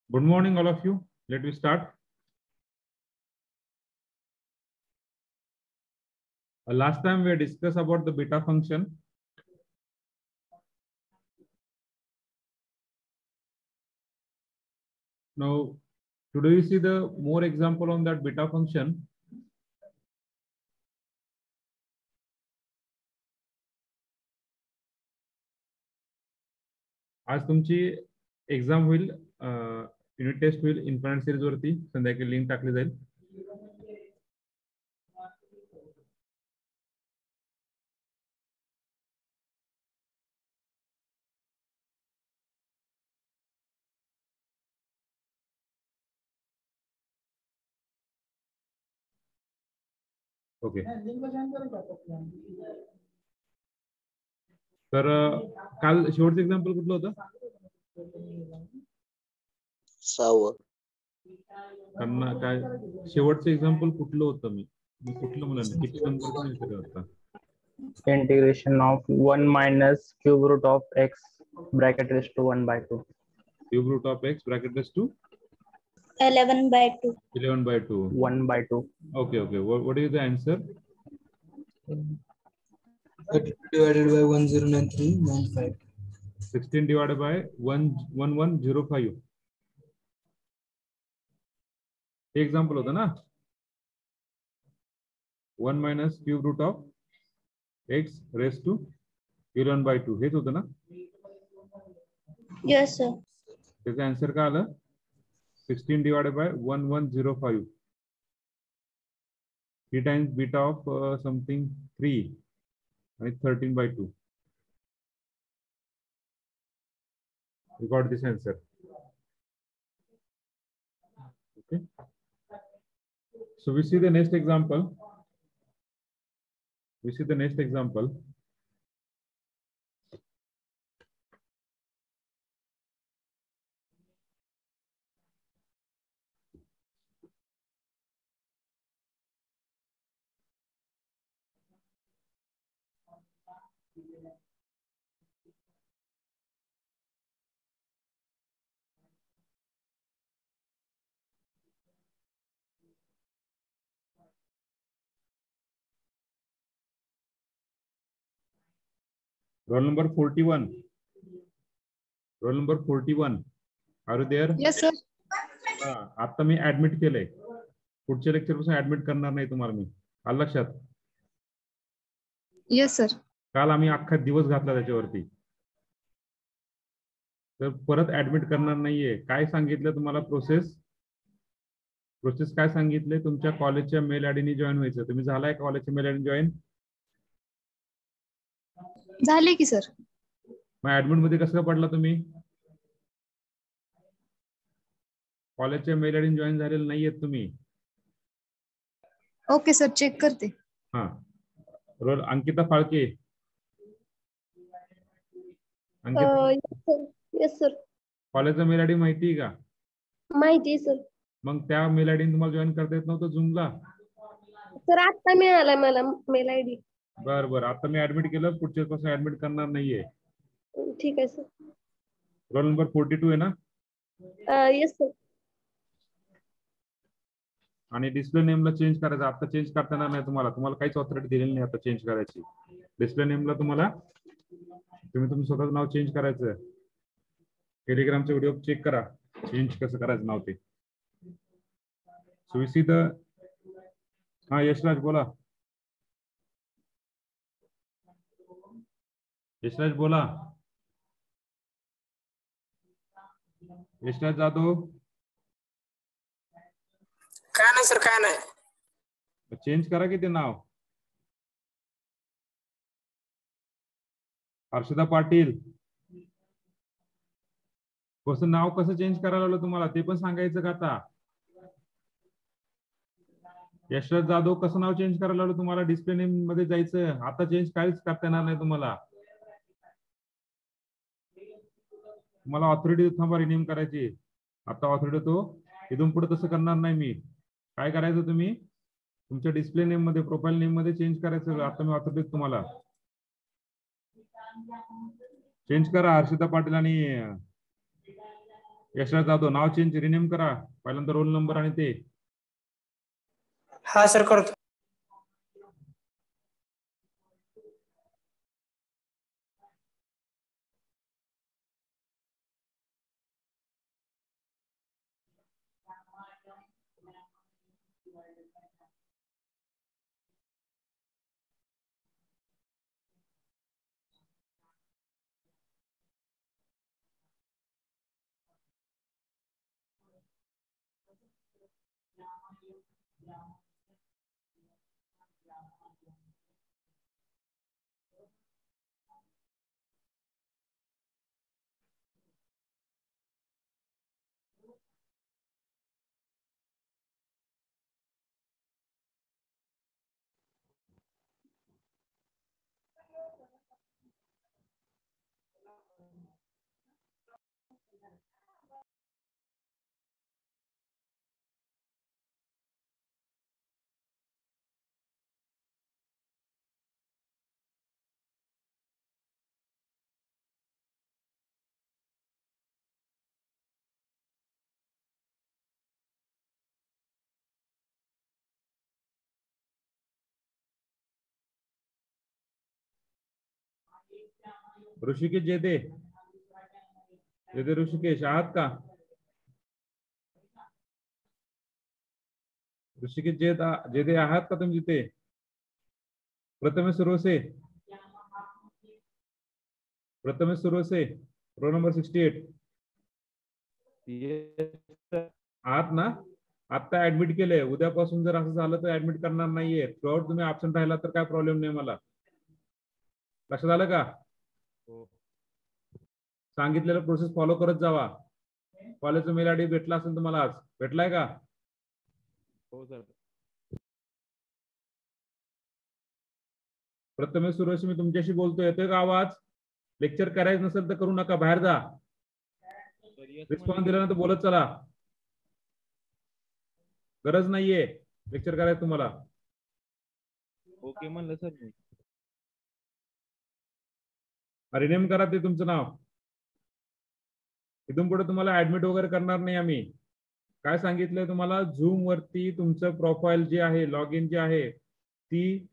Good morning, all of you. Let me start. Last time we discussed about the beta function. Now, today you see the more example on that beta function. आज तुमची exam होईल, unit test होईल infinite series वरती. संध्याकाळी link टाकली जाईल. Okay, तर काल शेवटचं एक्झाम्पल कुठलं होतं? 6. त्यांना काय शेवटचं एक्झाम्पल कुठलं होतं? मी कुठलं मुलांना किती नंबर विचारलं होता? Integration of 1 minus cube root of x bracket raised to 1/2. Cube root of x bracket raised to 11/2. 11/2. 1/2. Okay. What is the answer? 32 divided by 1093.95. 16 divided by 1105. Example होतं ना. 1 minus cube root of x raised to 11/2 हेच होतं ना. Yes, sir. त्याचं answer काय आलं? 16 divided by 1105. 3 times beta of something 3 and 13/2. We got this answer. Okay. So we see the next example. Roll number 41. Roll number 41. Are you there? Yes, sir. आता मी admit केलंय. पुढच्या lecture पासून admit करणार नाही तुम्हाला मी. आलं लक्षात? Yes, sir. काल आम्ही अख्खा दिवस घातला त्याच्यावरती. तर परत ऍडमिट करणार नाहीये. काय सांगितलं तुम्हाला? प्रोसेस काय सांगितले? तुमच्या कॉलेजच्या मेल आयडीने जॉईन व्हायचं. तुम्ही झालाय कॉलेजच्या मेल आयडी जॉईन? झाले की सर. मग ऍडमिट मध्ये कसं पडला तुम्ही? कॉलेजच्या मेल आयडी जॉईन झालेलं नाहीयेत तुम्ही. ओके सर, चेक करते. हा. Roll Ankita Phalke. Yes sir. कॉलेजचा मेल आयडी माहिती आहे का? माहिती आहे सर. मग त्या मेल आयडी तुम्हाला जॉईन करता येत नव्हतं झूमला? सर आता मिळालाय मला मेल आयडी. बरं आता मी ऍडमिट केलं. पुढच्या पासून ऍडमिट करणार नाहीये. ठीक आहे सर. रोल नंबर 42 आहे ना? Yes sir. आणि डिस्प्ले नेमला चेंज करायचं. आता चेंज करता येणार नाही तुम्हाला. तुम्हाला काहीच ऑथॉरिटी दिलेली नाही आता चेंज करायची. डिस्प्ले नेमला तुम्हाला तुम्ही स्वतःच नाव चेंज करायचं. टेलिग्रामचा व्हिडिओ चेक करा चेंज कसं करायचं नाव ते. सो वी सी द हा यशराज बोला. यशराज बोला. यशराज जाधव. काय नाही सर, काय नाही. चेंज करा की ते नाव. हर्षदा पाटील. कसं नाव कसं चेंज करायला लावलं तुम्हाला ते पण सांगायचं का आता? यशराज जाधव कसं नाव चेंज करायला लावलं तुम्हाला? डिस्प्ले नेम मध्ये जायचं. आता चेंज काहीच करता येणार नाही तुम्हाला. तुम्हाला ऑथॉरिटी थांबा रिनेम करायची. आता ऑथॉरिटी तो इथून पुढे तसं करणार नाही मी. काय करायचं तुम्ही तुमच्या डिस्प्ले नेम मध्ये प्रोफाइल नेम मध्ये चेंज करायचं. आता मी ऑथॉरिटी तुम्हाला चेंज करा. हर्षदा पाटील आणि यशराज जाधव नाव चेंज रिनेम करा, पहिल्यांदा रोल नंबर आणि ते. हा सर करतो. ऋषिकेश जेदे, जेदे ऋषिकेश आहात का? ऋषिकेश जेदे आहात का तुम्ही तिथे? प्रथमेश सुरवसे, प्रथमेश सुरवसे, रोल नंबर 68 आहात ना? आता ऍडमिट केलंय, उद्यापासून जर असं झालं तर ऍडमिट करणार नाहीये. थ्रूआउट तुम्ही ऍबसेंट राहिला तर काय प्रॉब्लेम नाही मला. लक्षात आलं का? सांगितलेलं प्रोसेस फॉलो करत जावा. कॉलेजचा मेल आयडी भेटला असेल तुम्हाला आज, भेटलाय का? हो सर. प्रथमेश सुरेश, मी तुमच्याशी बोलतोय, येतोय का आवाज? लेक्चर करायचं नसेल तर करू नका, बाहेर जा. रिस्पॉन्स दिल्यानंतर बोलत चला, गरज नाहीये लेक्चर करायचं तुम्हाला. ओके म्हणलं सर मी. रिनेम करा ते तुमचं नाव. इथून पुढे तुम्हाला ऍडमिट वगैरे करणार नाही आम्ही. काय सांगितलंय तुम्हाला? झूम वरती तुमचं प्रोफाईल जे आहे, लॉग इन जे आहे, ती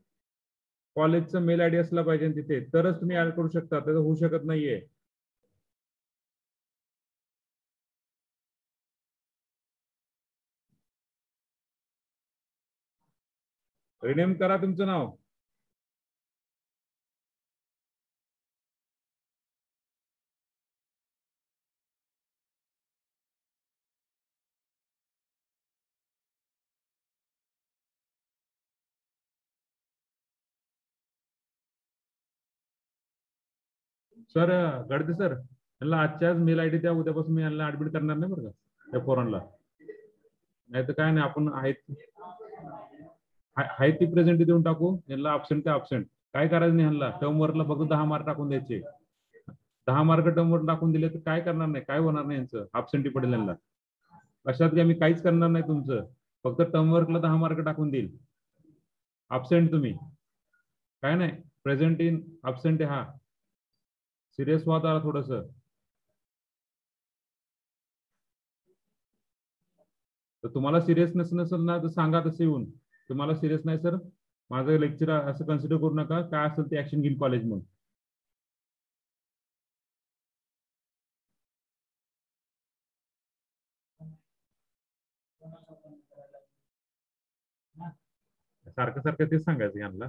कॉलेजचं मेल आयडी असला पाहिजे तिथे, तरच तुम्ही ऍड करू शकता, त्याचं होऊ शकत नाहीये. रिनेम करा तुमचं नाव. सर गडदे सर, यांना आजच्याच मेल आयडी द्या, उद्यापासून मी यांना ऍडमिट करणार नाही बरं का, त्या पोरांना. नाही तर काय नाही, आपण आहे ती प्रेझेंट देऊन टाकू यांना. अब्सेंट ते अब्सेंट, काय करायचं नाही यांना. टर्म वर्कला फक्त 10 मार्क टाकून द्यायचे. 10 मार्क टर्म वर टाकून दिले तर काय करणार नाही, काय होणार नाही यांचं, अब्सेंटी पडेल यांना. लक्षात घ्या, मी काहीच करणार नाही तुमचं, फक्त टर्म वर्कला 10 मार्क टाकून देईल. अब्सेंट तुम्ही काय नाही, प्रेझेंट इन अब्सेंट आहे. हा सिरियस व्हा जरा थोडस. तर तुम्हाला सिरियसनेस नसेल ना तर सांगा तसं येऊन, तुम्हाला सिरियस नाही सर, माझं लेक्चर असं कन्सिडर करू नका, काय असेल ते ऍक्शन घेईल कॉलेज म्हणून. सारखं सारखं तेच सांगायचं यांना,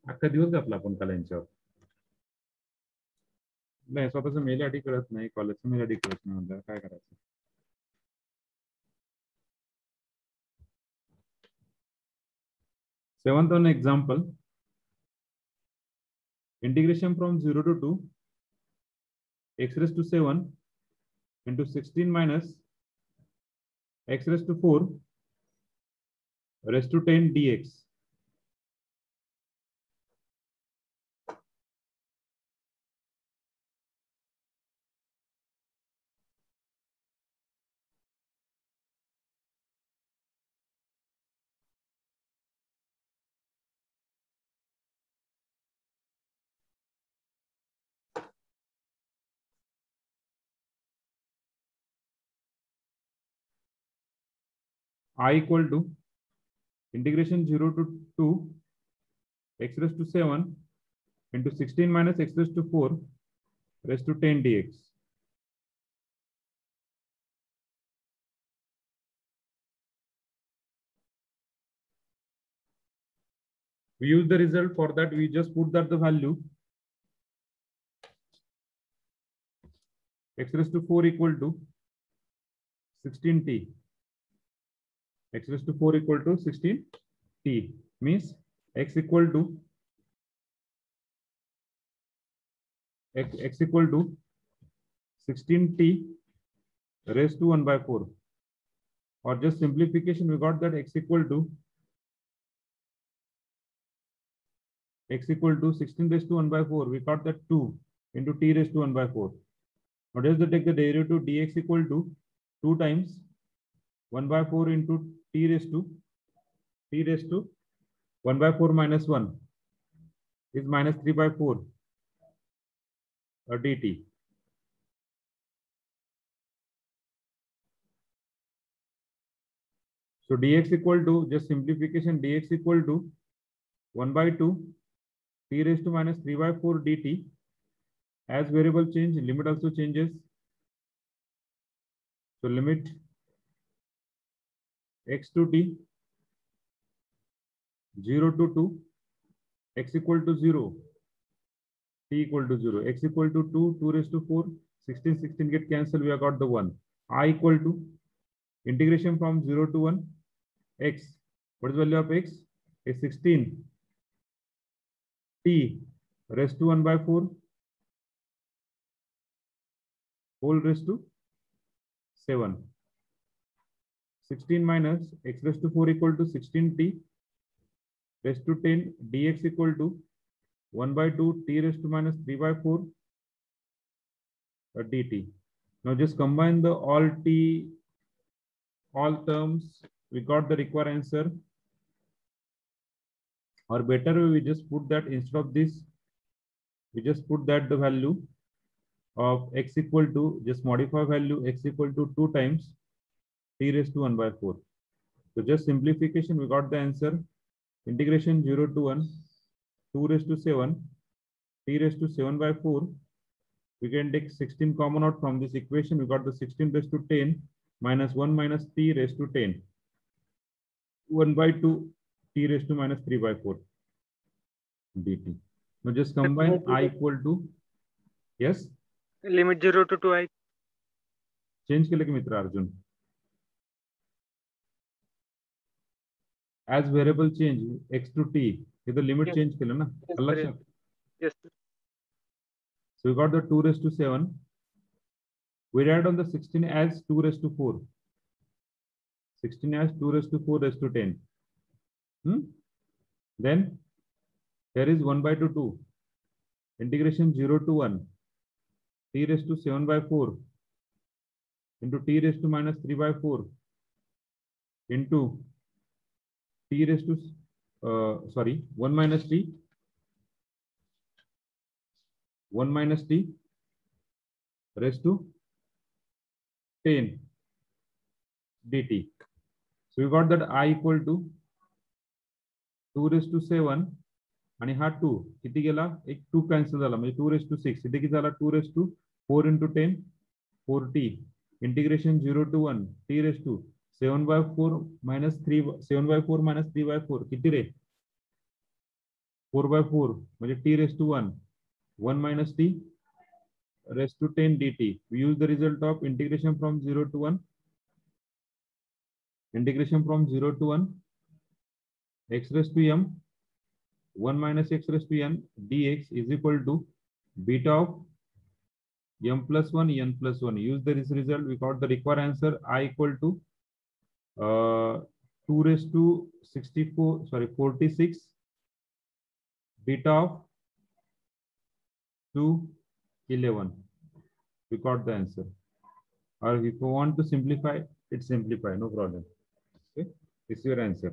अख्खा दिवस घातला आपण काल यांच्यावर. नाही, स्वतःच मेल आयडी कळत नाही, कॉलेजचं मेल आयडी कळत नाही, म्हणजे काय करायचं. Seventh one example, integration from 0 to 2 x raised to 7 into 16 minus x raised to 4 raised to 10 dx. I equal to integration 0 to 2 x raised to 7 into 16 minus x raised to 4 raised to 10 dx. We use the result. For that we just put that the value x raised to 4 equal to 16t. X raised to 4 equal to 16t means x equal to x equal to 16t raised to 1 by 4, or just simplification we got that x equal to 16 raised to 1 by 4, we got that 2 into t raised to 1 by 4. Now just take the derivative dx equal to 2 times 1 by 4 into t raised to 1 by 4 minus 1 is minus 3 by 4 dt. So dx equal to, just simplification, dx equal to 1 by 2 t raised to minus 3 by 4 dt. As variable change, limit also changes. So limit x to t 0 to 2 x equal to 0 t equal to 0 x equal to 2 2 raised to 4 16 get cancelled, we have got the 1. I equal to integration from 0 to 1 x. What is the value of x? Is 16 t raised to 1 by 4 whole raised to 7. 16 minus x raised to 4 equal to 16t raised to 10 dx equal to 1 by 2 t raised to minus 3 by 4 dt. Now just combine the all terms, we got the required answer. Or better way, we just put that instead of this, we just put that the value of x equal to, just modify value x equal to 2 times t raised to 1 by 4. So just simplification, we got the answer. Integration 0 to 1 2 raised to 7 t raised to 7 by 4. We can take 16 common out from this equation. We got the 16 raised to 10 minus 1 minus t raised to 10 1 by 2 t raised to minus 3 by 4 dt. Now just combine I equal to, yes, limit 0 to 2 I change के लिए मित्र Arjun, as variable change x to t, ये तो limit Yes. change के लिए ना Yes, अलग sir. से. yes sir. So we got the 2 raised to 7. We add on the 16 as 2 raised to 4. 16 as 2 raised to 4 raised to 10. Then here is 1 by 2. Integration 0 to 1. T raised to 7 by 4 into t raised to minus 3 by 4 into t raised to 1 minus t 1 minus t raised to 10 dt. So we got that I equal to 2 raised to 7 आणि हा 2 किती गेला, एक 2 cancel झाला म्हणजे 2 raised to 6. इथे किती झाला 2 raised to 4 into 10 4t integration 0 to 1 t raised to 7 by 4 minus 3 7 by 4 minus 3 by 4 किती रे 4 by 4 म्हणजे t raised to 1 1 minus t raised to 10 dt. We use the result of integration from 0 to 1 integration from 0 to 1 x raised to m 1 minus x raised to n dx is equal to beta of m plus 1 n plus 1. Use this result, we got the required answer. I equal to 2 raised to 46 beta of 2 11. We got the answer. Or if you want to simplify it, simplify, no problem. Okay, this is your answer.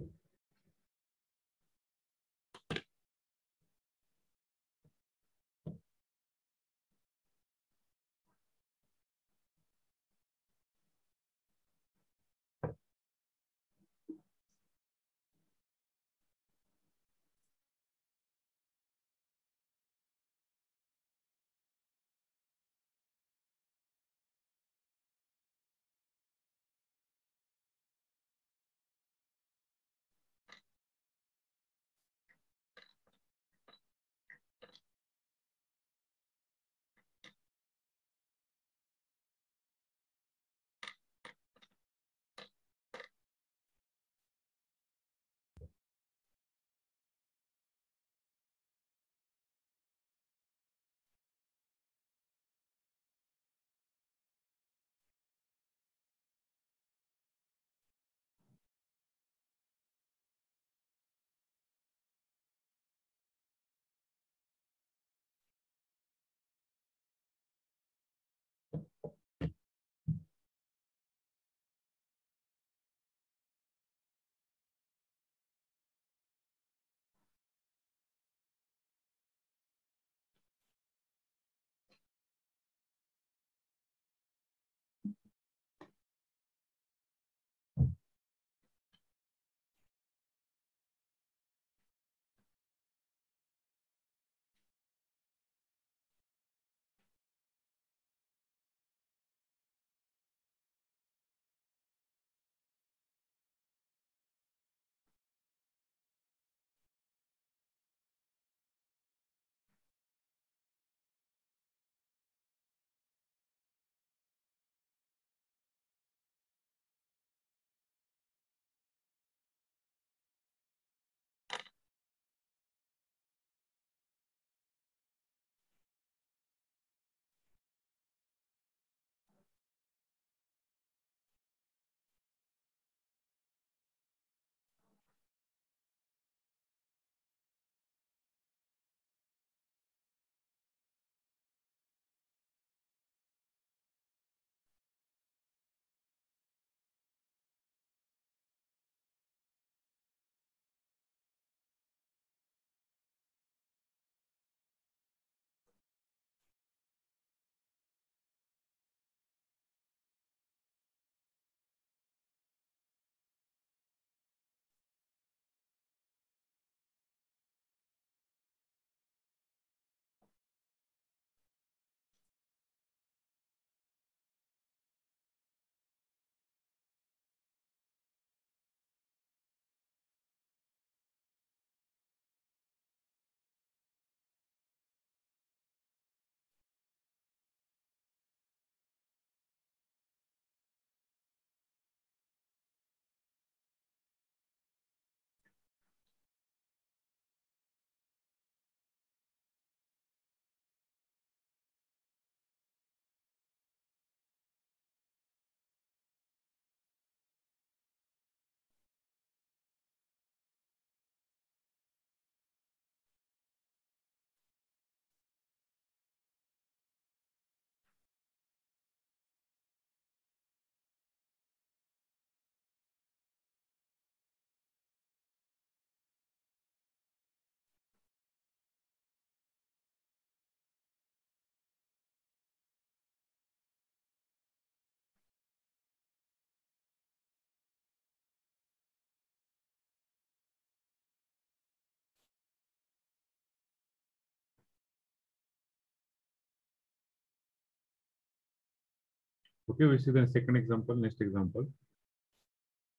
Okay, we see the second example, next example.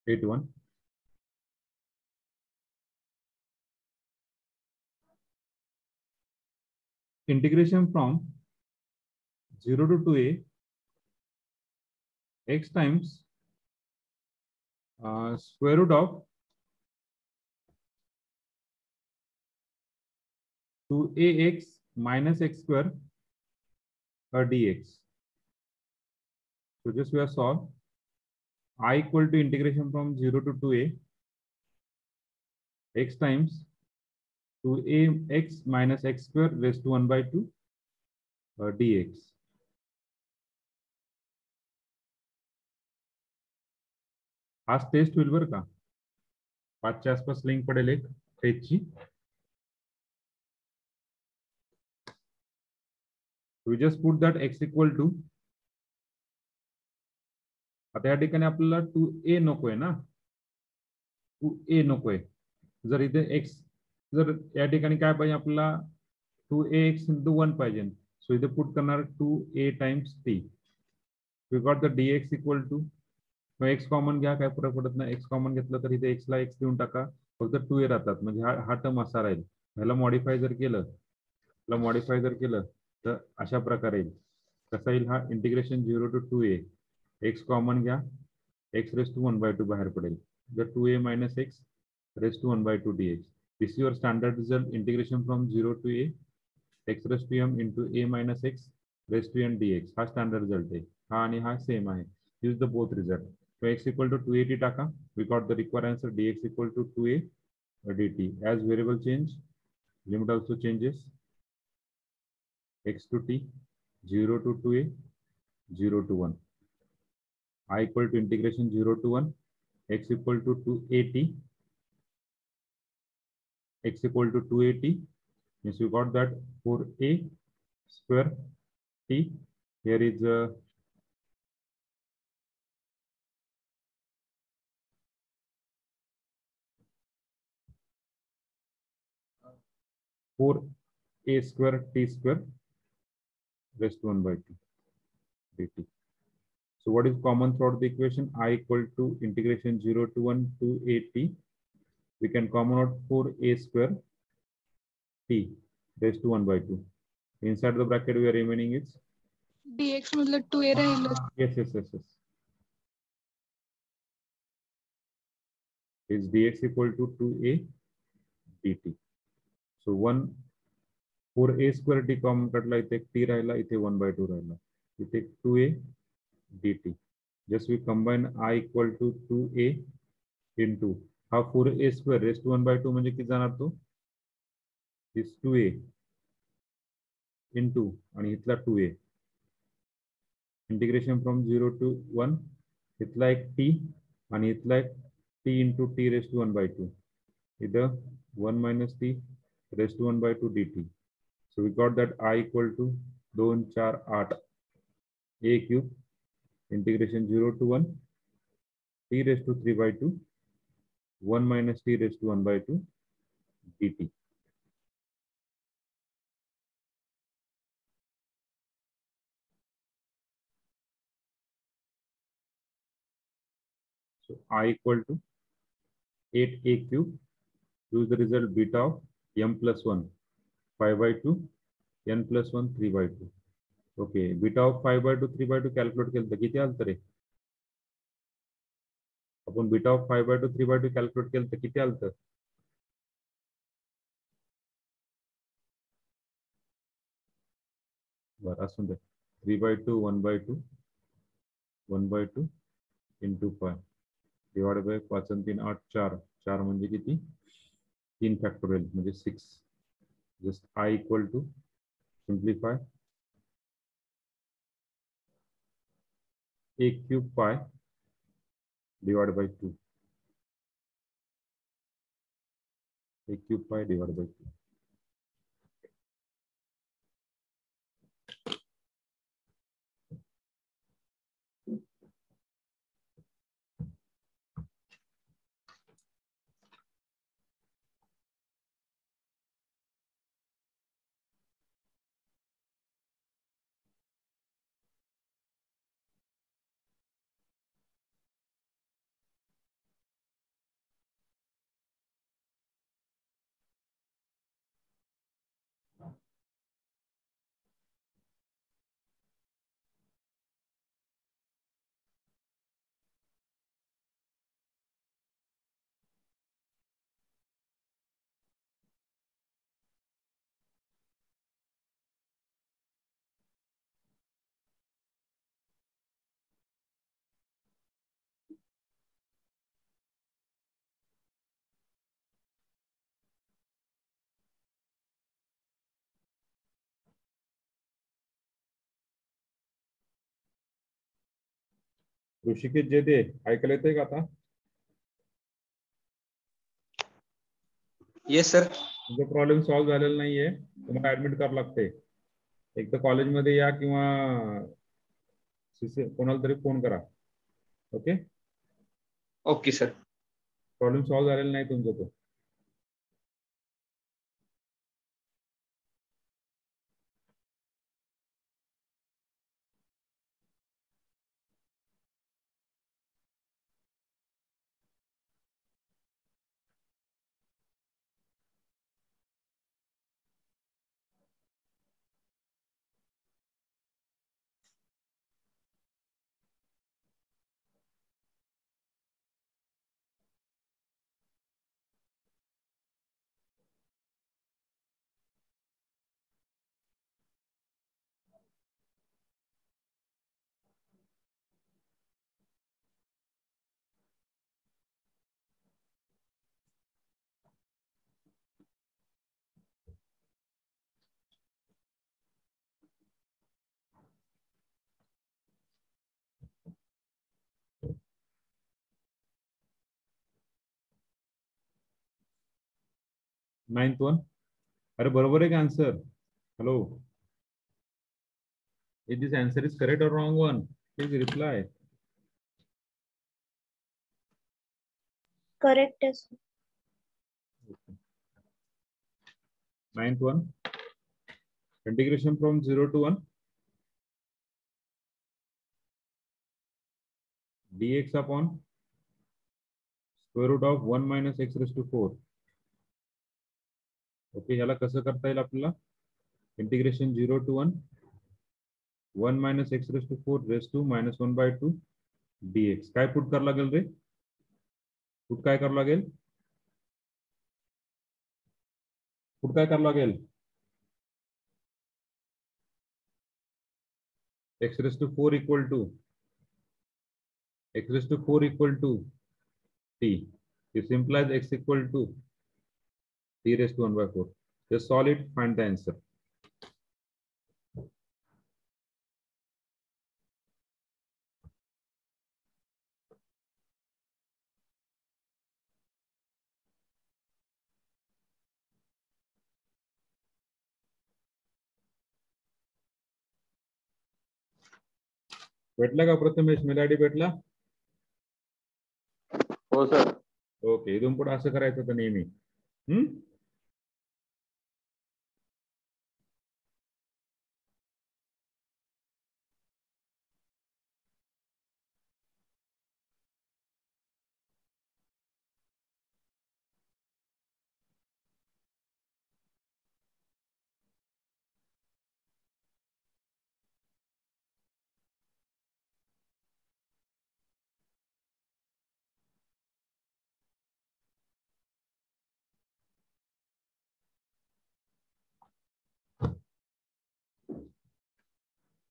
8.1. Integration from 0 to 2a x times square root of 2ax minus x square dx. So just we have solved. I equal to integration from 0 to 2a x times 2ax minus x square raised to 1 by 2 dx. आज test होईल बरं का, 5च्या आसपास link पडेल एक टेस्टची. We just put that x equal to, आता या ठिकाणी आपल्याला 2a नकोय ना, 2a नकोय. जर इथे x, जर या ठिकाणी काय पाहिजे आपल्याला 2ax into 1 पाहिजे. सो इथे पुट करणार 2a times t. We got the dx equal to, x common घ्या, काय फरक पडत नाही. x कॉमन घेतलं तर इथे x ला x देऊन टाका, फक्त 2a राहतात. म्हणजे हा टर्म असा राहील. ह्याला मॉडिफाय जर केलं तर अशा प्रकारे येईल. कसा येईल हा, integration 0 to 2a, x common घ्या, x raised to 1 by 2 बाहेर पडेल. जर 2a minus x raised to 1 by 2 dx. This is your standard result, integration from 0 to a x raised to m into a minus x raised to n dx. हा standard result आहे. हा आणि हा same आहे. Use the both result. So x equal to 2a टाका. We got the required answer, dx equal to 2a dt. As variable change, limit also changes. X to t, 0 to 2a, 0 to 1. I equal to integration 0 to 1, x equal to 2at, x equal to 2at, means you got that 4a square t. Here is 4a square t square raised to 1 by 2 dt. So what is common throughout the equation? I equal to integration 0 to 1 to a t. We can common out 4a square t raised to 1 by 2. Inside the bracket we are remaining is dx मतलब 2a रहेगा. yes. Is dx equal to 2a dt. So 4a square t common काढला, इथे t राहिला, इथे 1 by 2 राहिला, इथे 2a dt. Just we combine I equal to 2a into हा 4a square raised to 1 by 2 म्हणजे किती जाणार तो, is 2a into आणि इथला 2a. इंटिग्रेशन फ्रॉम 0 to 1, इथला एक t आणि इथला एक t into t raised to 1 by 2. इथं 1 minus t raised to 1 by 2 dt. So we got that I equal to 2 4 8 a cube integration 0 to 1 t raised to 3 by 2 1 minus t raised to 1 by 2 dt. So I equal to 8a cube. Use the result beta of m plus 1 5 by 2 n plus 1 3 by 2. Okay, beta of 5 by 2 3 by 2 calculate केलं तर किती आलं तर आपण beta of 5 by 2 3 by 2 calculate केलं तर किती आलं तर बरं असून दे 3 by 2 1 by 2 1 by 2 into 5 divide by 5 आणि 3 8 4 4 म्हणजे किती 3 फॅक्टोरियल म्हणजे 6. Just I equal to simplify a cube pi divided by 2. A cube pi divided by 2. Rishikesh जेदे ऐकायला येतंय का आता? Yes sir. तुमचा प्रॉब्लेम सॉल्व्ह झालेला नाहीये, तुम्हाला ऍडमिट करावं लागते. एक तर कॉलेजमध्ये या किंवा कोणाला तरी फोन करा. Okay, okay sir. Problem solve झालेला नाही तुमचा तो. Ninth one. अरे बरोबर आहे का answer? Hello, if this answer is correct or wrong one, please reply. Correct आहे sir. Ninth one, integration from 0 to 1 dx upon square root of 1 minus x raised to 4. Okay, ह्याला कसं करता येईल आपल्याला? Integration 0 to 1 1 minus x raised to 4 raised to minus 1 by 2 dx. काय put करावं लागेल रे? पुट काय करावं लागेल? पुट काय करावं लागेल? x raised to 4 equal to x raised to 4 equal to t. This implies x equal to t raised to 1 by 4. Just solve it, find the answer. भेटला का प्रथमेश? मेल आयडी भेटला? हो सर. ओके, इथून पुढे असं करायचं तर नेहमी.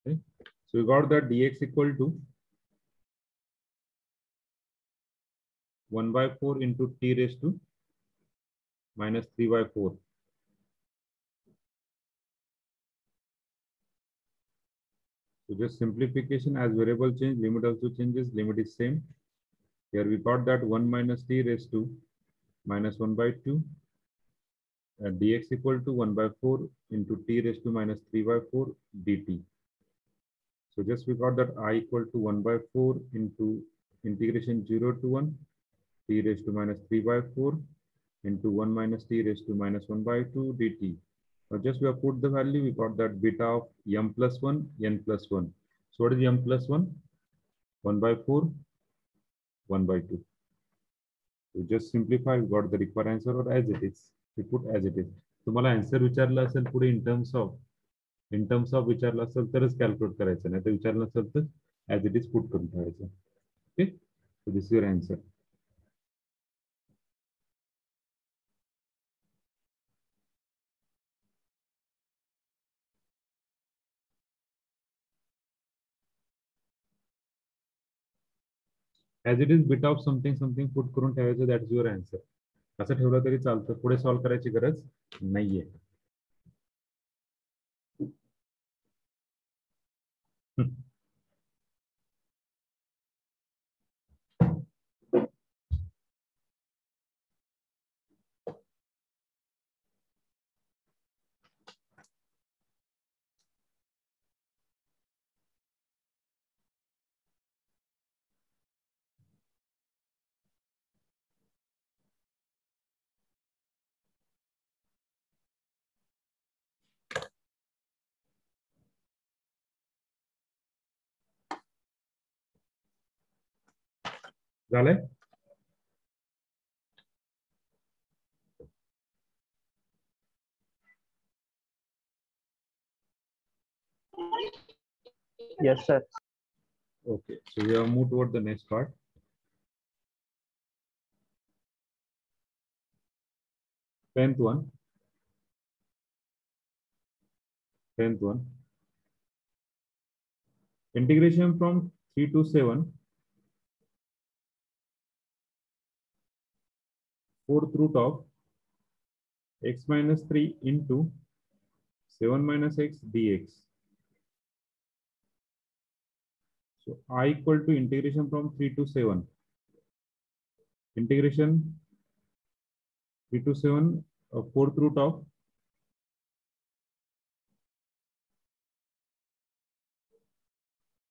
Okay. So we got that dx equal to 1 by 4 into t raised to minus 3 by 4. So just simplification, as variable change, limit also changes, limit is same. Here we got that 1 minus t raised to minus 1 by 2 dx equal to 1 by 4 into t raised to minus 3 by 4 dt. So just we got that I equal to 1 by 4 into integration 0 to 1 t raised to minus 3 by 4 into 1 minus t raised to minus 1 by 2 dt. Now just we have put the value, we got that beta of m plus 1, n plus 1. So what is m plus 1? 1 by 4, 1 by 2. So just simplify, we got the required answer or as it is. We put as it is. तुम्हाला answer विचारला असेल पुढे in terms of विचारला असेल तरच calculate करायचं, नाही तर विचारलं असेल तर ऍज इट इज पुट करून ठेवायचं. Okay, so this is your answer. As it is bit of something something put करून ठेवायचं, दॅट इज युअर आन्सर. असं ठेवलं तरी चालतं, पुढे सॉल्व्ह करायची गरज नाहीये. झालंय? Yes, sir. Okay, so we have moved toward the next part. Tenth one. Integration from 3 to 7. Fourth root of x minus 3 into 7 minus x dx. So I equal to integration from 3 to 7. Integration 3 to 7, fourth root of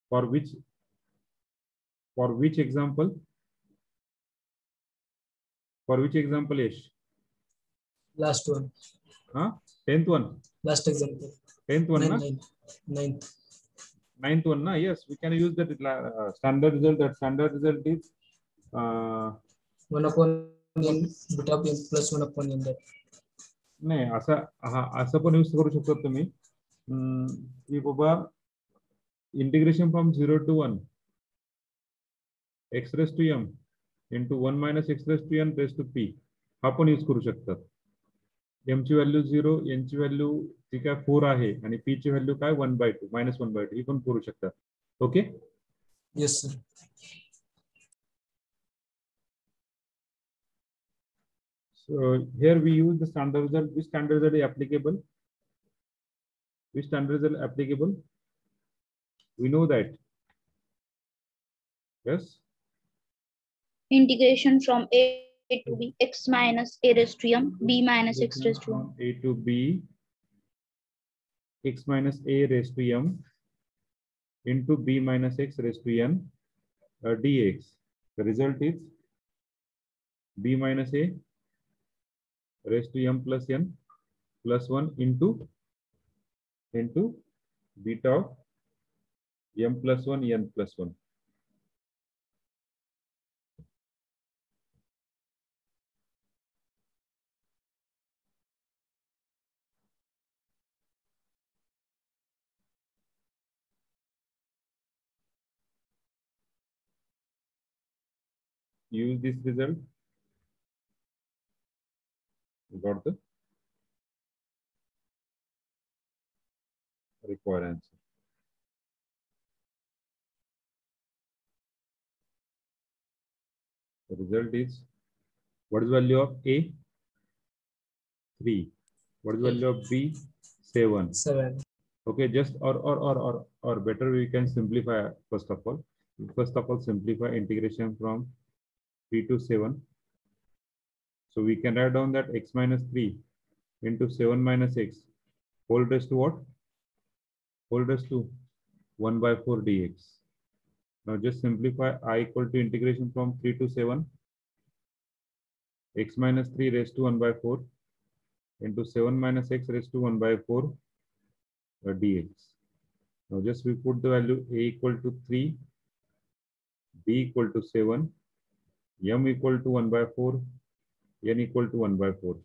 for which example? For which example, Yash? Last one. Huh? 10th one. Last example. 10th one, na? Ninth. 9th one, na? Yes, we can use that standard result. That standard result is 1 upon n beta p plus 1 upon n. That. नाही असं पण use करू शकतो तुम्ही की बाबा integration from 0 to 1 x raised to m into 1 minus x raised to n raised to p हा पण use करू शकतात. m ची व्हॅल्यू 0, n ची व्हॅल्यू जी काय 4 आहे आणि p ची व्हॅल्यू काय 1/2 -1/2 ही पण करू शकतात. Okay. Yes, sir. So here we use the standard result. Which standard result is applicable? Which standard result applicable? We know that. Yes. Integration from a to b x minus a raised to m b minus x raised to m. A to b x minus a raised to m into b minus x raised to n dx. The result is b minus a raised to m plus n plus 1 into beta of m plus 1 n plus 1. Use this result. You got the required answer. The result is, what is the value of A? 3. What is the value of B? 7. 7. Okay, just or better we can simplify first of all. First of all, simplify integration from 3 to 7. So we can write down that x minus 3 into 7 minus x whole raised to what? Whole raised to 1/4 dx. Now just simplify I equal to integration from 3 to 7 x minus 3 raised to 1/4 into 7 minus x raised to 1/4 dx. Now just we put the value a equal to 3, b equal to 7, m equal to 1/4, n equal to 1/4.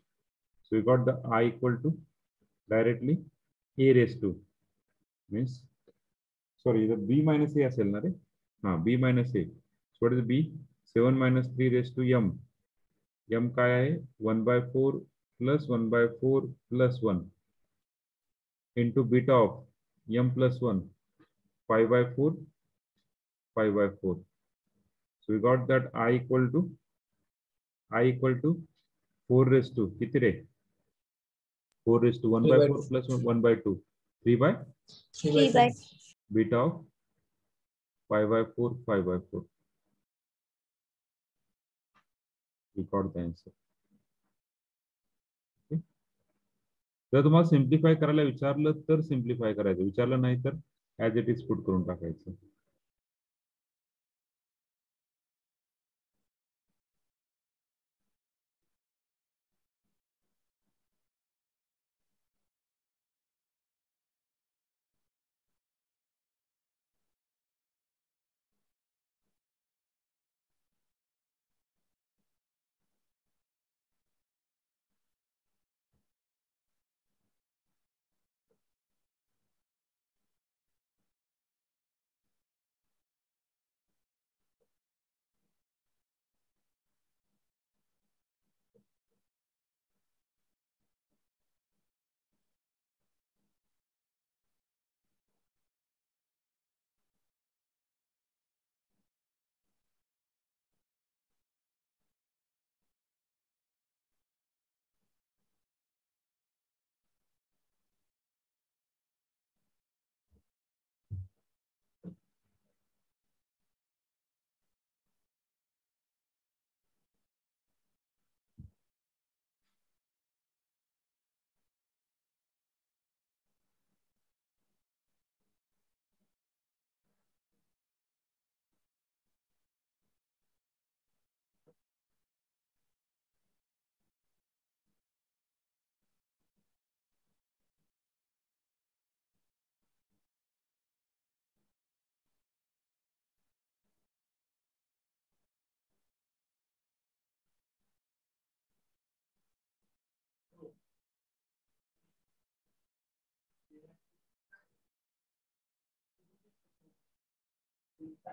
So we got the I equal to directly a raised to means sorry the b minus a असेल ना रे b minus a. So what is b? 7 minus 3 raised to m. m काय आहे 1/4 plus 1/4 plus 1 into beta of m plus 1 5/4 5/4. So we got that I equal to 4 raised to किती रे 4 raised to 1/4 plus 1/2 Three by beta of 5/4 5/4. We got the answer. Okay. जर तुम्हाला simplify करायला विचारलं तर simplify करायचं, विचारलं नाही तर ऍज इट इज पुट करून टाकायचं.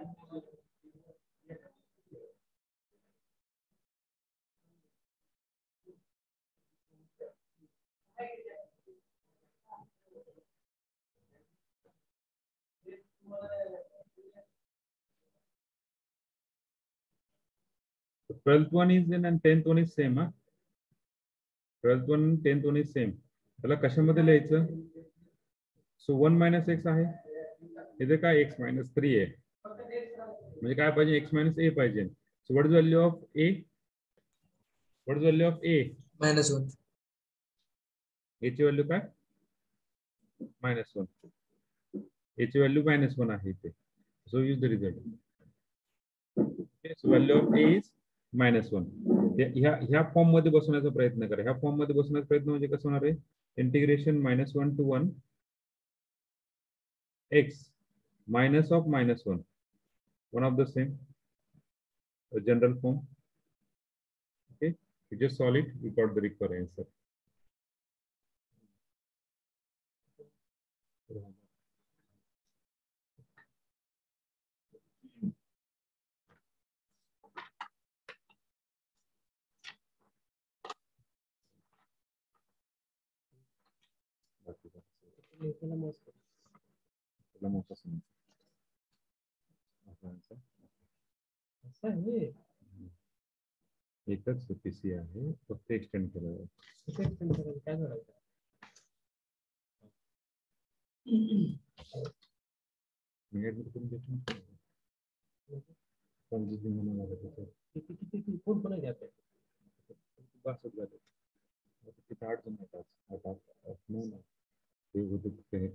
The 12th one is in and 10th one is same, huh? 12th one and 10th one is same. त्याला कशामध्ये लिहायचं? So 1 minus x आहे. इथे काय x minus 3 आहे. म्हणजे काय पाहिजे? x minus a पाहिजे. So what is the value of a? What is the value of a? -1. a ची व्हॅल्यू काय? -1. a ची व्हॅल्यू -1 आहे इथे. So use the result. Okay, so value of a is -1. ह्या फॉर्म मध्ये बसवण्याचा प्रयत्न करा. ह्या फॉर्म मध्ये बसवण्याचा प्रयत्न म्हणजे कसं होणार आहे? Integration -1 to 1 x minus of -1. One of the same. A general form. Okay, you just solve it, you got the required answer. एकच पीसी आहे, फक्त एक्सटेंड केलं. काय करायचं?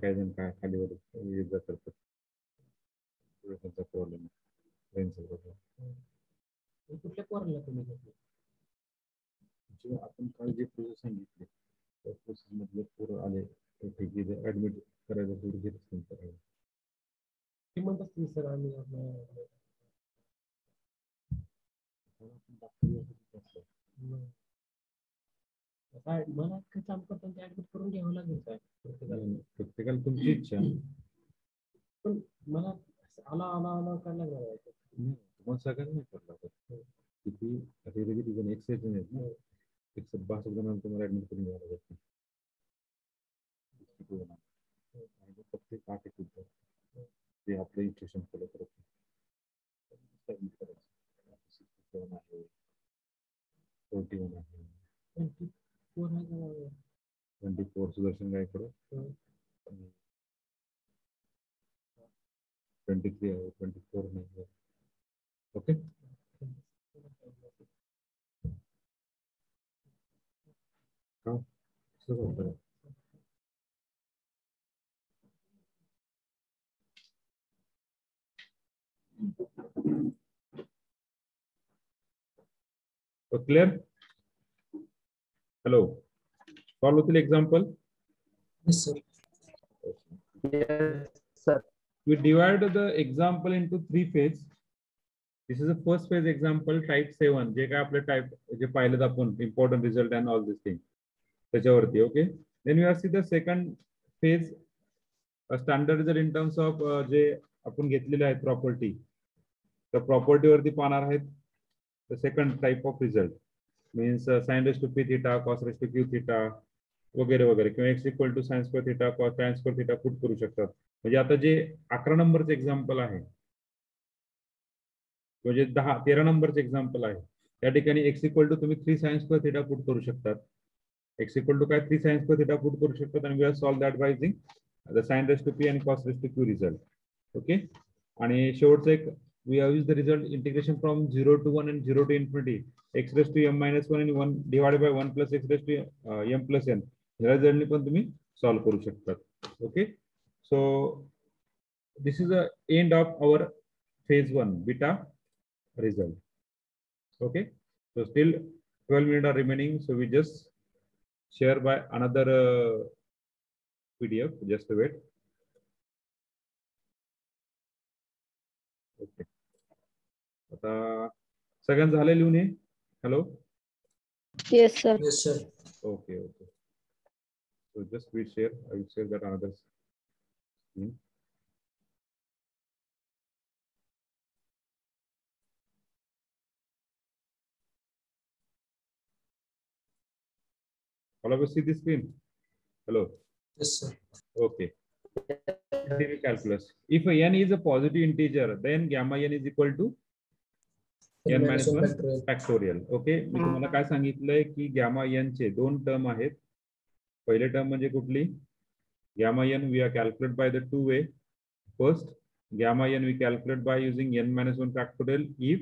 काय जण काय खाली वर येत जातात. प्रॉब्लेम कुठल्या पोराला तुम्ही घेतलं? आपण काल जे प्रोसेस सांगितले त्या प्रोसेस मधले पोरं आले ऍडमिट करायला थोडी घेत असतील. ते म्हणत असतील सर आम्ही मला काम करताना ते ऍडमिट करून घ्यावं लागेल काय? प्रत्येकाला तुमची इच्छा. पण मला आला काय लागणार? तुम्हाला सगळ्यांना नाही करला किती किती जण एक्सएस जण आहेत ना, 162 जणांना तुम्हाला ऍडमिट करून घ्यावं लागेल. प्रत्येक आर्टिकल ते आपलं इन्स्ट्रक्शन फॉलो करत सबमिट करायचं. 67 आहे, 41 आहे, 24 सुदर्शन गायकवाड, 23 आहे, 24 नाही. Okay, clear? हॅलो, सॉल्व होतील example? Yes, sir. Yes, sir. We divide the example into 3 phases. This is the first phase example, type 7. जे काय आपले टाइप जे पाहिलेत आपण, important result and all these things त्याच्यावरती. Okay, then we have see the second phase, standard result in terms of जे आपण घेतलेले आहेत property, त्या property वरती पाहणार आहेत. The second type of result means sin raised to p theta, cos raised to q theta वगैरे वगैरे, किंवा x equal to sin square theta, cos tan square theta put करू शकतात. म्हणजे आता जे 11 नंबरचं एक्झाम्पल आहे म्हणजे 13 नंबरचं एक्झाम्पल आहे, त्या ठिकाणी x equal to तुम्ही 3 sin square theta पुट करू शकतात. x equal to काय 3 sin square theta पुट करू शकतात. आणि we have solved that by using the sin raised to p and cos raised to q result. Okay, आणि शेवटचं एक we have used the result integration from 0 to 1 and 0 to infinity, x raised to m minus 1 and 1 divided by 1 plus x raised to m plus n. ह्या रिझल्टनी पण तुम्ही solve करू शकतात. Okay, so this is the end of our phase 1 beta result. Okay, so still 12 minutes are remaining, so we just share by another PDF. Just wait. Okay, आता सगळ्यांचं झालं लिहून? Hello, Yes, sir. Yes, sir. okay, okay, so just we share, I will share that another screen. All of us see the screen? Hello. Yes, sir. Okay. Calculus. If n is a positive integer, then gamma n is equal to n minus 1 factorial. Okay. मी तुम्हाला काय सांगितलंय की gamma n चे दोन term आहेत. पहिले term म्हणजे कुठली? Gamma n we are calculated by the two way. First, gamma n we calculate by using n minus 1 factorial if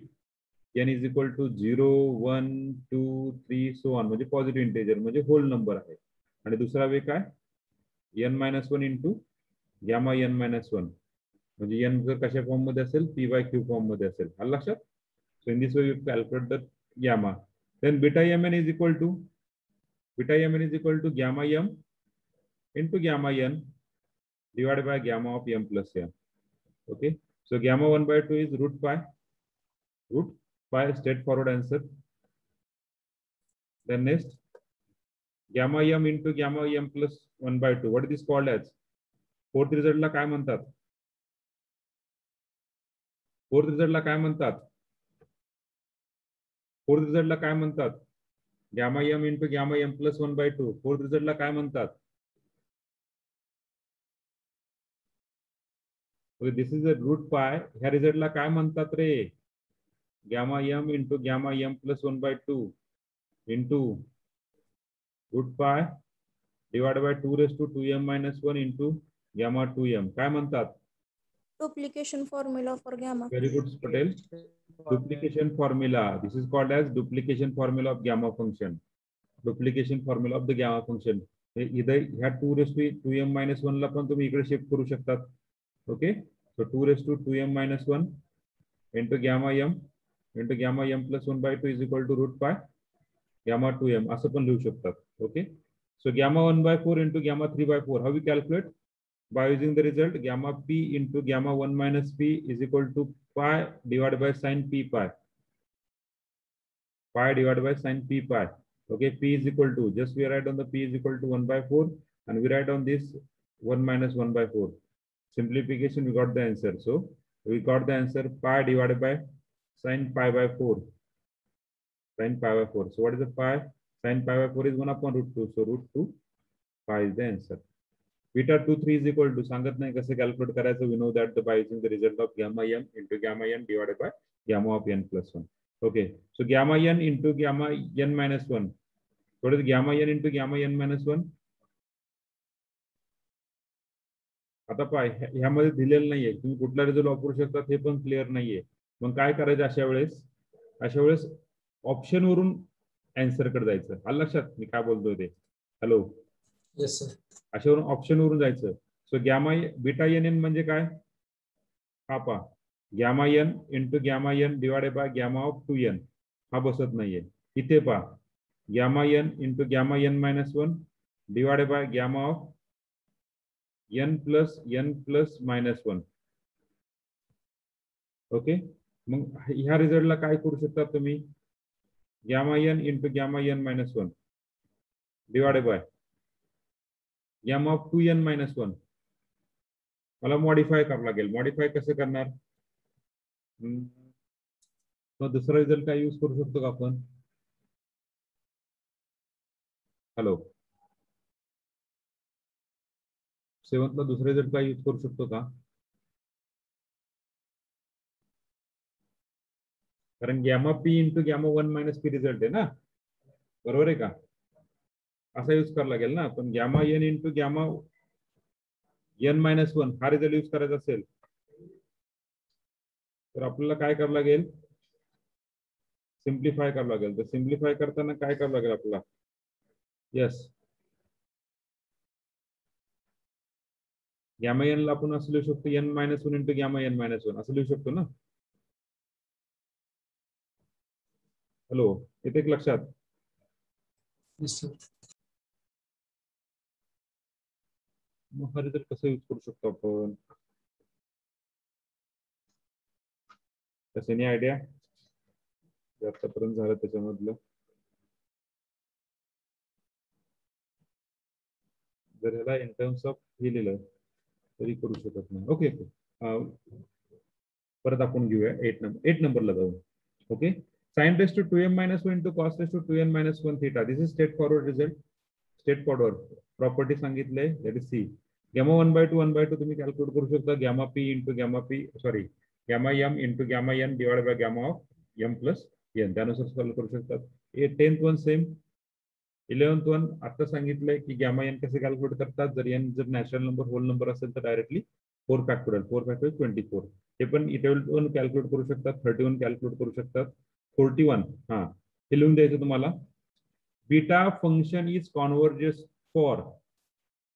n is equal to 0, 1, 2, 3, so on. म्हणजे पॉझिटिव्ह इंटेजर म्हणजे whole number आहे. आणि दुसरा वे काय? n minus 1 into gamma n minus 1. म्हणजे n जर कशा form मध्ये असेल p by q फॉर्म मध्ये असेल. आलं लक्षात? So in this way you calculate the gamma. Then beta mn is equal to gamma m into gamma n divided by gamma of m plus n. Okay, so gamma 1 by 2 is root pi, straightforward answer. Then next, gamma m into gamma m plus 1 by 2. What is this called as? Fourth result ला काय म्हणतात? Fourth result ला काय म्हणतात? Gamma m into gamma m plus 1 by 2. Fourth result ला काय म्हणतात? Okay, this is a root pi. ह्या result ला काय म्हणतात रे? Gamma m into gamma m plus 1 by 2 into root pi divided by 2 raised to 2m minus 1 into gamma 2m. काय म्हणतात? Duplication formula for gamma. Very good, Patel. Duplication formula. This is called as duplication formula of gamma function. Duplication formula of the gamma function. Either ह्या 2 raised to 2m minus 1 ला पण तुम्ही इकडे shift करू शकतात. Okay, so 2 raised to 2m minus 1 into gamma m plus 1 by 2 is equal to root pi gamma 2m. असं पण लिहू शकतात. Okay, so gamma 1 by 4 into gamma 3 by 4. How we calculate? By using the result gamma p into gamma 1 minus p is equal to pi divided by sin p pi. Pi divided by sin p pi. Okay, p is equal to, just we write on the p is equal to 1 by 4 and we write on this 1 minus 1 by 4. Simplification, we got the answer. So we got the answer pi divided by sin pi by 4. Sin pi by 4. So what is the pi? Sin pi by 4 is 1 upon root 2. So root 2 pi is the answer. Beta 2, 3 is equal to, सांगत नाही कसे calculate करायचं. We know that by using the result of gamma m into gamma n divided by gamma of n plus 1. Okay. So gamma n into gamma n minus 1. What is gamma n into gamma n minus 1? आता पाय ह्यामध्ये दिलेलं नाहीये. तुम्ही कुठला result वापरू शकतात हे पण clear नाहीये. मग काय करायचं अशा वेळेस ऑप्शन वरून आन्सर कडे जायचं. आलं लक्षात मी काय बोलतोय ते? हॅलो. Yes sir. अशावरून ऑप्शन वरून जायचं. So gamma beta N N म्हणजे काय? हा पा gamma N into gamma N divided by gamma of 2n. हा बसत नाहीये. इथे पा gamma N into gamma N minus 1 divided by gamma of n plus minus 1. Okay, मग ह्या रिझल्टला काय करू शकता तुम्ही? Gamma N into gamma N minus 1 divided by gamma of 2n minus 1. मला मॉडिफाय करावं लागेल. मॉडिफाय कसं करणार? मग दुसरा रिझल्ट काय यूज करू शकतो का आपण? हॅलो, सेवंथला दुसरा रिझल्ट काय यूज करू शकतो का? कारण gamma P into gamma 1 minus P result आहे ना, बरोबर आहे का? असा यूज करावा लागेल ना. पण gamma N into gamma N minus 1 हा रिझल्ट यूज करायचा असेल तर आपल्याला काय करावं लागेल? सिम्प्लिफाय करावं लागेल. तर सिम्प्लिफाय करताना काय करावं लागेल आपल्याला? यस, गॅमा एन ला आपण असं लिहू शकतो n minus 1 into gamma N minus 1 असं लिहू शकतो ना. हॅलो, येते एक लक्षात? मग हा रिझल्ट कसं यूज करू शकतो आपण? कशाने आयडिया आतापर्यंत झालं त्याच्यामधलं? जर ह्याला इन टर्म्स ऑफ हे लिहिलं तरी करू शकत नाही. ओके, परत आपण घेऊया 8 नंबरला जाऊ. Okay, sin raised to 2m minus 1 into cos raised to 2n minus 1 theta. This is straightforward result. Straightforward property सांगितले दॅट इज सी. गॅमा 1/2 तुम्ही कॅल्क्युलेट करू शकता gamma P into gamma P sorry gamma M into gamma N divide by gamma of M plus N त्यानुसार solve करू शकतात. 10th one same. 11th one आता सांगितलंय की गॅमा एन कसे कॅल्क्युलेट करतात. जर एन जर नॅचरल नंबर होल नंबर असेल तर डायरेक्टली 4 फॅक्टोरियल 24. हे पण इथे पण कॅल्क्युलेट करू शकतात. 31 कॅल्क्युलेट करू शकतात. 41 हा हे लिहून द्यायचं तुम्हाला. Beta function is converges for.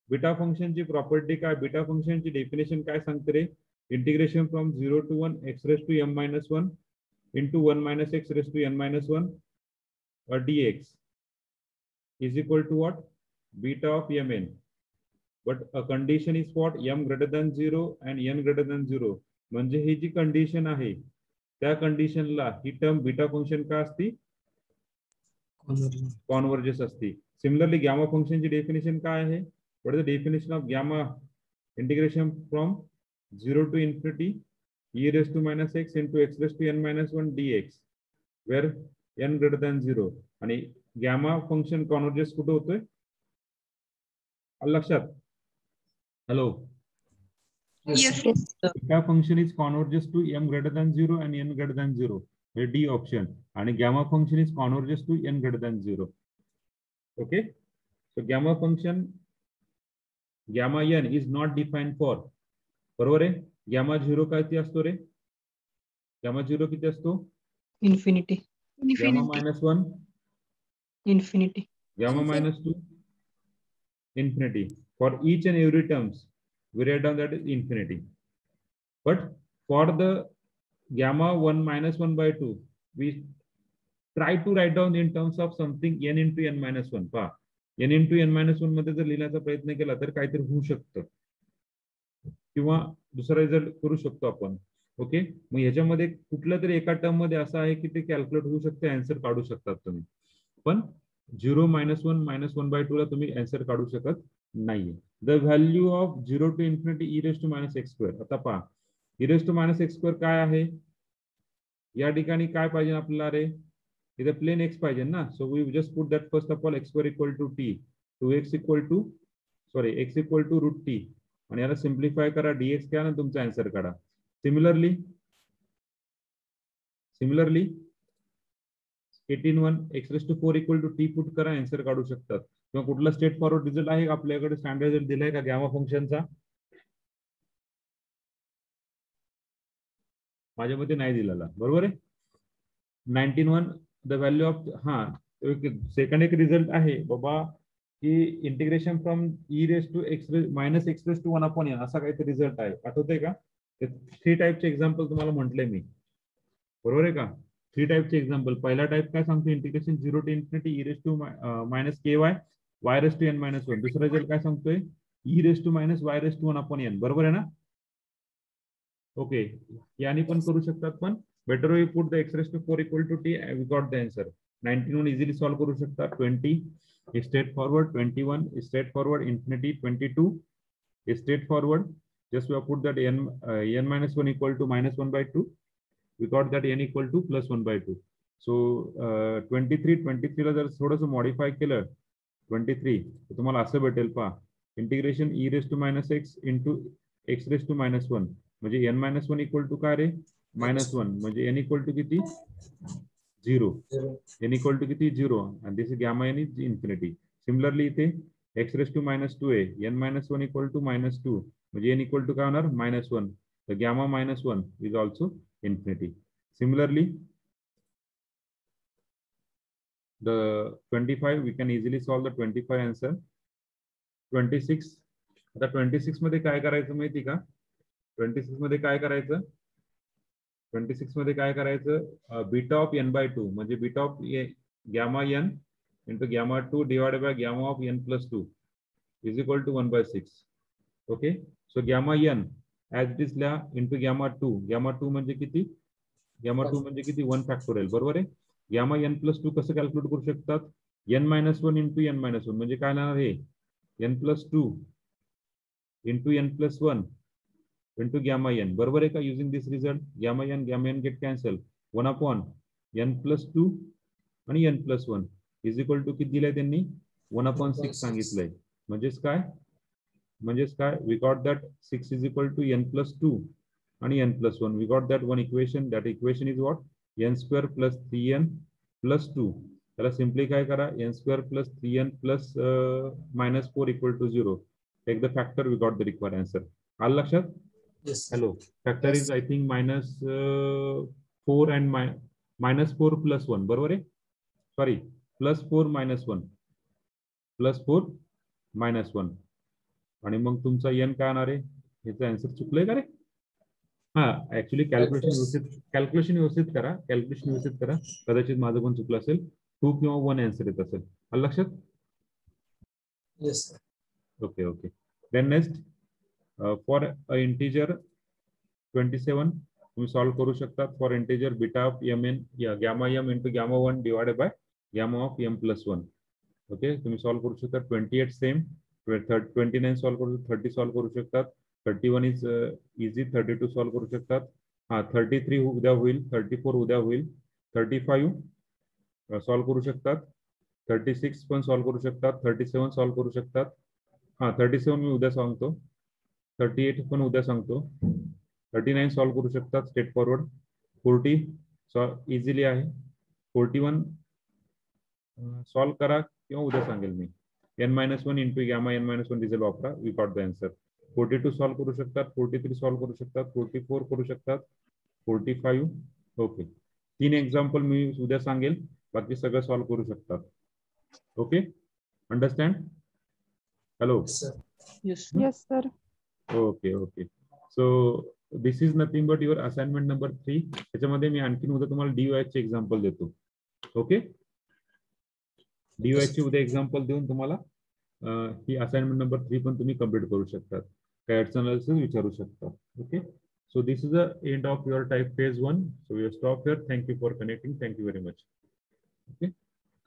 Beta फंक्शनची प्रॉपर्टी काय बीटा फंक्शनची डेफिनेशन काय सांगते रे. Integration from 0 to 1 x raised to m minus 1 into 1 minus x raised to n minus 1 or dx is equal to what? Beta of mn. But a condition is what? M greater than 0 and n greater than 0. म्हणजे ही जी condition आहे त्या कंडिशनला ही term beta function का असती कॉन्व्हर्जेस असती. Similarly gamma फंक्शनची definition काय आहे. What is the definition of gamma. Integration from 0 to infinity e raised to minus x into x raised to n minus 1 dx where n greater than 0. आणि gamma function कॉन्व्हर्जेस कुठे होतोय लक्षात. Hello. Yes. Beta function is converges to m greater than 0 and n greater than 0 हे D option. आणि gamma function is converges to n greater than 0. Okay. So gamma function gamma n is not defined for. बरोबर आहे. Gamma 0 काय असतो रे. Gamma 0 किती असतो infinity. Gamma -1 infinity. Gamma -2 infinity. For each and every terms we write down that is infinity. But for the gamma 1 -1/2 we try to write down in terms of something n into n -1. पहा n into n -1 मध्ये जर लिहिण्याचा प्रयत्न केला तर काहीतरी होऊ शकतं किंवा दुसरा रिझल्ट करू शकतो आपण. ओके. मग ह्याच्यामध्ये कुठल्या तरी एका टर्म मध्ये असं आहे की ते कॅल्क्युलेट होऊ शकते आन्सर काढू शकतात तुम्ही. पण 0 -1 -1/2 ला तुम्ही आन्सर काढू शकत नाहीये. The value of 0 to infinity e raised to minus x². आता पहा e raised to minus x² काय आहे. या ठिकाणी काय पाहिजे आपल्याला रे. इथे प्लेन x पाहिजे ना. So we just put that first of all x² equal to t 2x equal to sorry x equal to √t आणि याला सिम्प्लिफाय करा dx घ्या ना तुमचा आन्सर काढा. Similarly 18(1) x⁴ equal to t put करा आन्सर काढू शकतात. किंवा कुठला स्ट्रेट फॉरवर्ड रिझल्ट आहे आपल्याकडे स्टँडर्ड रिझल्ट दिलाय का गॅमा फंक्शनचा. माझ्या मते नाही दिलेला. बरोबर आहे. 19(1) द व्हॅल्यू ऑफ हा सेकंड एक रिझल्ट आहे बाबा की integration from e raised to x raised to 1/n असा काहीतरी रिझल्ट आहे. आठवतंय का. 3 टाईपचे एक्झाम्पल तुम्हाला म्हटलंय मी. बरोबर आहे का. 3 टाईपचे एक्झाम्पल. पहिला टाईप काय सांगतो integration 0 to infinity e raised to -ky y raised to n -1. दुसरा रिझल्ट काय सांगतोय e raised to y raised to 1/n. बरोबर आहे ना. ओके. यानी पण करू शकतात पण better we put the x⁴ equal to t we got the answer. 19(1) easily solve करू शकतात. 20 is straightforward. 21 is straightforward. Infinity 22 is straightforward. Just we have put that n -1 equal to -1/2. We got that n equal to +1/2. So 23 ला जर थोडंसं modify केलं 23 तर तुम्हाला असं भेटेल पहा. Integration e raised to -x into x raised to -1 म्हणजे n -1 equal to काय रे -1 म्हणजे n इक्वल टू किती 0. n इक्वल टू किती 0 and this is gamma n is infinity. Similarly इथे x raised to -2 n -1 equal to -2 म्हणजे n equal to काय होणार -1. तर gamma -1 is also infinity. Similarly the 25 we can easily solve the 25 answer. 26 आता 26 मध्ये काय करायचं माहिती का. 26 मध्ये काय करायचं 26 मध्ये काय करायचं बीटा ऑफ n/2 म्हणजे beta of gamma n into gamma 2 divided by gamma of n + 2 is equal to 1/6. Okay. So gamma n as it is ला इंटू गॅमा 2. गॅमा 2 म्हणजे किती 1 फॅक्टोरियल. बरोबर आहे. गॅमा n + 2 कसं कॅल्क्युलेट करू शकतात. n -1 into n -1 म्हणजे काय येणार आहे n + 2 into n + 1 into gamma n. बरोबर आहे का. Using this result gamma n get cancel 1/n + 2 आणि n + 1 इज इक्वल टू किती दिलाय त्यांनी 1/6 सांगितलंय. म्हणजेच काय we got that 6 is equal to n+2 आणि n+1. We got that one equation. That equation is what n² + 3n+2. त्याला simply काय करा, n² + 3n plus -4 = 0. Take the factor. We got the required answer. आलं लक्षात? Hello. Factor is I think -4 and -4 + 1. बरोबर आहे? Sorry, +4 - 1 +4 - 1. आणि मग तुमचा n काय येणार आहे? याचं आन्सर चुकलंय का रे? हा, ऍक्च्युली कॅल्क्युलेशन व्यवस्थित करा. कदाचित माझं पण चुकलं असेल. 2 किंवा 1 आन्सर येत असेल. आलं लक्षात? Yes. Okay. Then next, for a integer 27 तुम्ही सॉल्व्ह करू शकता. For integer beta of mn gamma m into gamma 1 divided by gamma of m+1. Okay, तुम्ही सॉल्व्ह करू शकता. 28 सेम, 29 सॉल्व्ह करू शकता, 30 सॉल्व्ह करू शकतात. 31 इज इझी. 32 सॉल्व्ह करू शकतात. 33 उद्या होईल. 34 उद्या होईल. 35 सॉल्व्ह करू शकतात. 36 पण सॉल्व्ह करू शकतात. 37 सॉल्व्ह करू शकतात. 37 मी उद्या सांगतो. 38 पण उद्या सांगतो. 39 सॉल्व्ह करू शकतात स्ट्रेट फॉरवर्ड. 40 इझिली आहे. 41 सॉल्व्ह करा किंवा उद्या सांगेल मी. n-1 into gamma n-1 रिझल्ट वापरा. We got the answer. 42 solve करू शकतात. 43 सॉल्व्ह करू शकतात. 44 करू शकतात. 45. ओके, 3 एक्झाम्पल मी उद्या सांगेल. बाकी सगळं सॉल्व्ह करू शकतात. Okay, understand? Hello. Yes, sir. Okay. So this is nothing but your assignment number 3. त्याच्यामध्ये मी आणखीन उद्या तुम्हाला DOH चे एक्झाम्पल देतो. ओके, DOH चे उद्या एक्झाम्पल देऊन तुम्हाला ही असाइनमेंट नंबर 3 पण तुम्ही कम्प्लीट करू शकतात. काही अडचण असेल विचारू शकता. Okay, so this is the end of your type phase 1. So we stop here. Thank you for connecting. Thank you very much. Okay,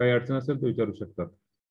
काही अडचण असेल तर विचारू शकतात.